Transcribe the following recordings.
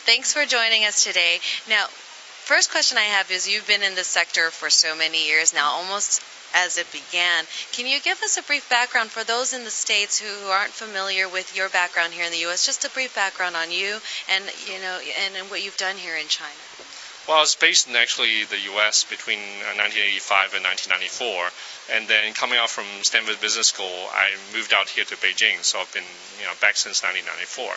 Thanks for joining us today. Now, first question I have is you've been in this sector for so many years now, almost as it began. Can you give us a brief background for those in the States who aren't familiar with your background here in the U.S., just a brief background on you and, and what you've done here in China? Well, I was based in actually the U.S. between 1985 and 1994, and then coming out from Stanford Business School, I moved out here to Beijing. So I've been back since 1994.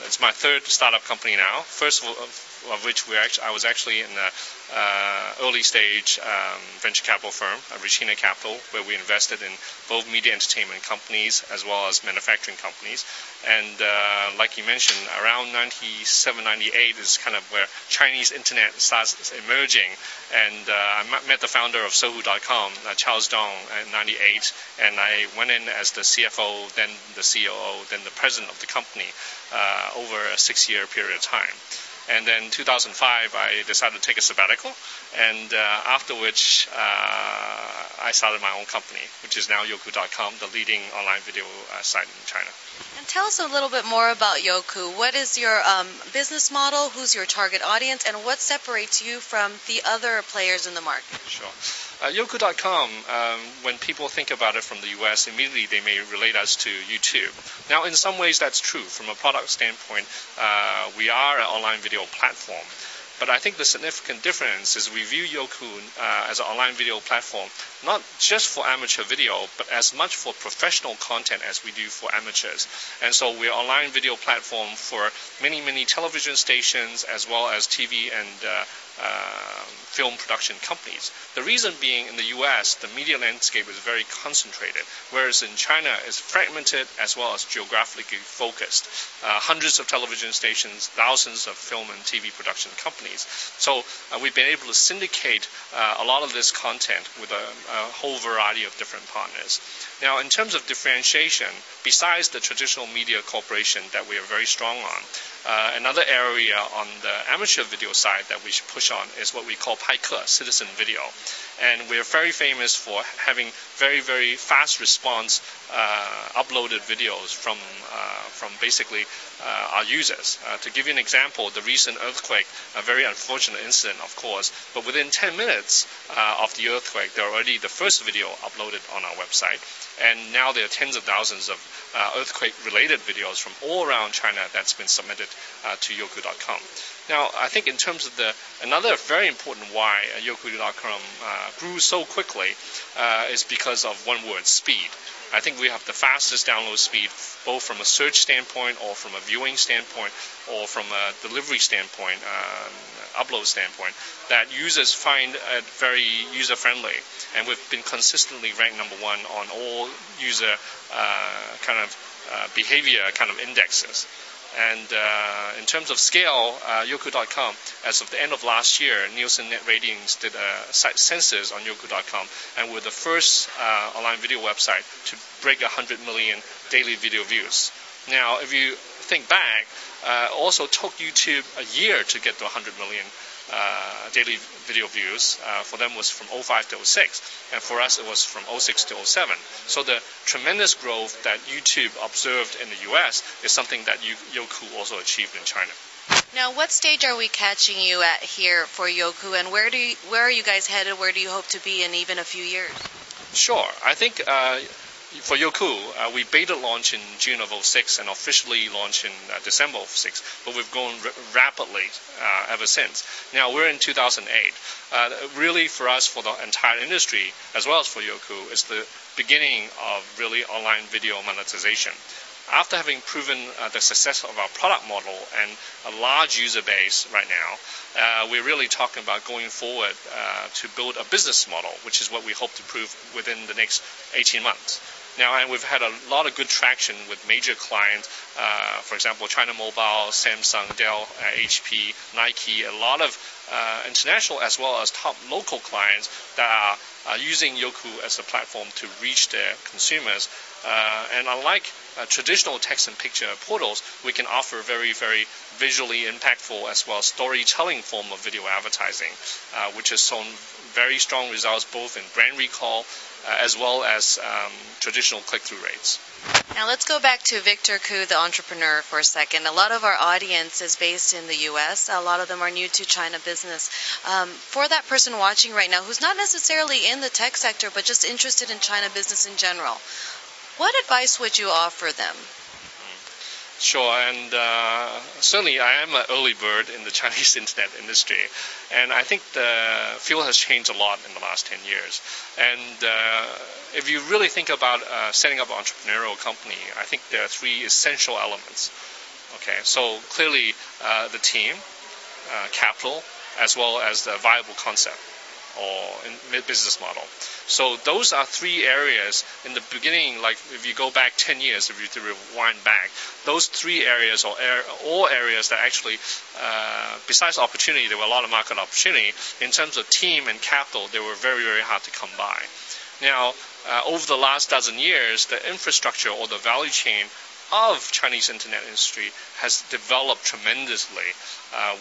It's my third startup company now. First of which I was actually in the early stage venture capital firm, Regina Capital, where we invested in both media entertainment companies as well as manufacturing companies. And like you mentioned, around 97, 98 is kind of where Chinese internet starts emerging. And I met the founder of Sohu.com, Charles Dong, in 98. And I went in as the CFO, then the COO, then the president of the company over a 6-year period of time. And then 2005, I decided to take a sabbatical, and after which I started my own company, which is now Youku.com, the leading online video site in China. And tell us a little bit more about Youku. What is your business model? Who's your target audience? And what separates you from the other players in the market? Sure. Youku.com, when people think about it from the U.S., immediately they may relate us to YouTube. Now, in some ways, that's true. From a product standpoint, we are an online video platform. But I think the significant difference is we view Youku as an online video platform, not just for amateur video, but as much for professional content as we do for amateurs. And so we're an online video platform for many, many television stations as well as TV and film production companies. The reason being, in the U.S., the media landscape is very concentrated, whereas in China it's fragmented as well as geographically focused. Hundreds of television stations, thousands of film and TV production companies. So we've been able to syndicate a lot of this content with a whole variety of different partners. Now, in terms of differentiation, besides the traditional media corporation that we are very strong on, another area on the amateur video side that we should push on is what we call Paike, citizen video. And we're very famous for having very, very fast response uploaded videos from basically our users. To give you an example, the recent earthquake, a very unfortunate incident, of course, but within 10 minutes of the earthquake, there already the first video uploaded on our website. And now there are tens of thousands of earthquake-related videos from all around China that's been submitted to Youku.com. Now, I think in terms of another very important why Youku.com grew so quickly is because of one word, speed. I think we have the fastest download speed, both from a search standpoint or from a viewing standpoint or from a delivery standpoint, upload standpoint, that users find it very user-friendly. And we've been consistently ranked #1 on all user behavior kind of indexes. And in terms of scale, Youku.com, as of the end of last year, Nielsen Net Ratings did a site census on Youku.com, and we're the first online video website to break 100 million daily video views. Now, if you think back, also took YouTube a year to get to 100 million daily video views. For them was from 05 to 06, and for us it was from 06 to 07. So the tremendous growth that YouTube observed in the US is something that Youku also achieved in China. Now, what stage are we catching you at here for Youku, and where are you guys headed? Where do you hope to be in even a few years? Sure. I think for Youku, we beta launched in June of 06 and officially launched in December of 06, but we've grown rapidly ever since. Now, we're in 2008. Really, for us, for the entire industry, as well as for Youku, is the beginning of really online video monetization. After having proven the success of our product model and a large user base right now, we're really talking about going forward to build a business model, which is what we hope to prove within the next 18 months. Now, and we've had a lot of good traction with major clients, for example, China Mobile, Samsung, Dell, HP, Nike, a lot of international as well as top local clients that are using Youku as a platform to reach their consumers. And unlike traditional text and picture portals, we can offer very, very visually impactful as well as storytelling form of video advertising, which has shown very strong results both in brand recall as well as traditional click-through rates. Now let's go back to Victor Koo, the entrepreneur, for a second. A lot of our audience is based in the U.S. A lot of them are new to China business. For that person watching right now who's not necessarily in the tech sector but just interested in China business in general, what advice would you offer them? Sure, and certainly I am an early bird in the Chinese internet industry, and I think the field has changed a lot in the last 10 years. And if you really think about setting up an entrepreneurial company, I think there are three essential elements. Okay, so clearly the team, capital, as well as the viable concept or business model. So those are three areas in the beginning. Like if you go back 10 years, if you rewind back, those three areas or all areas that actually, besides opportunity, there were a lot of market opportunity. In terms of team and capital, they were very, very hard to come by. Now, over the last dozen years, the infrastructure or the value chain of Chinese internet industry has developed tremendously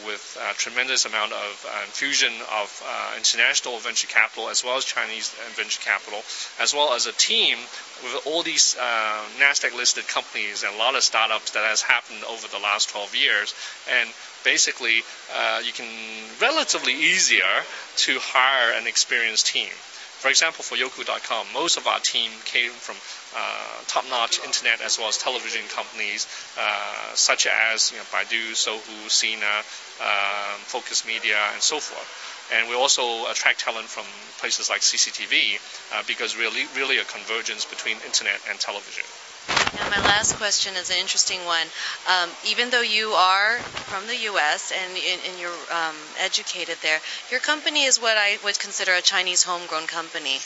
with a tremendous amount of infusion of international venture capital as well as Chinese venture capital, as well as a team with all these NASDAQ-listed companies and a lot of startups that has happened over the last 12 years. And basically, you can relatively easier to hire an experienced team. For example, for Youku.com, most of our team came from top-notch internet as well as television companies such as Baidu, Sohu, Sina, Focus Media, and so forth. And we also attract talent from places like CCTV because really a convergence between internet and television. Now, my last question is an interesting one. Even though you are from the U.S. and you're educated there, your company is what I would consider a Chinese homegrown company.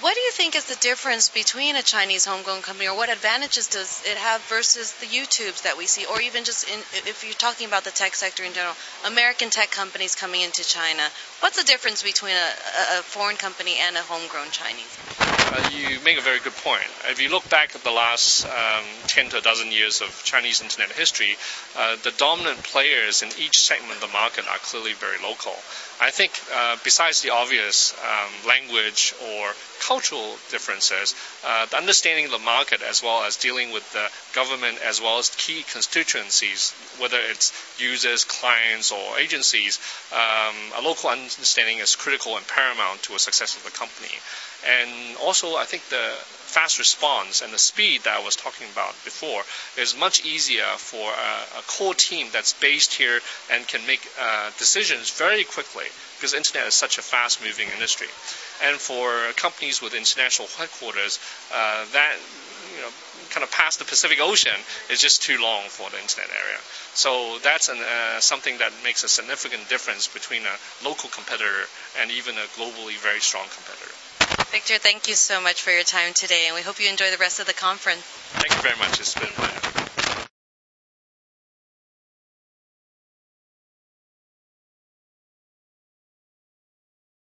What do you think is the difference between a Chinese homegrown company, or what advantages does it have versus the YouTubes that we see, or even just if you're talking about the tech sector in general, American tech companies coming into China? What's the difference between a foreign company and a homegrown Chinese? You make a very good point. If you look back at the last 10 to a dozen years of Chinese internet history, the dominant players in each segment of the market are clearly very local. I think besides the obvious language or cultural differences, the understanding of the market as well as dealing with the government as well as key constituencies, whether it's users, clients, or agencies, a local understanding is critical and paramount to a success of the company. And also, I think the fast response and the speed that I was talking about before is much easier for a core team that's based here and can make decisions very quickly, because internet is such a fast-moving industry. And for companies with international headquarters, that kind of past the Pacific Ocean is just too long for the internet area. So that's something that makes a significant difference between a local competitor and even a globally very strong competitor. Victor, thank you so much for your time today, and we hope you enjoy the rest of the conference. Thank you very much. It's been a pleasure.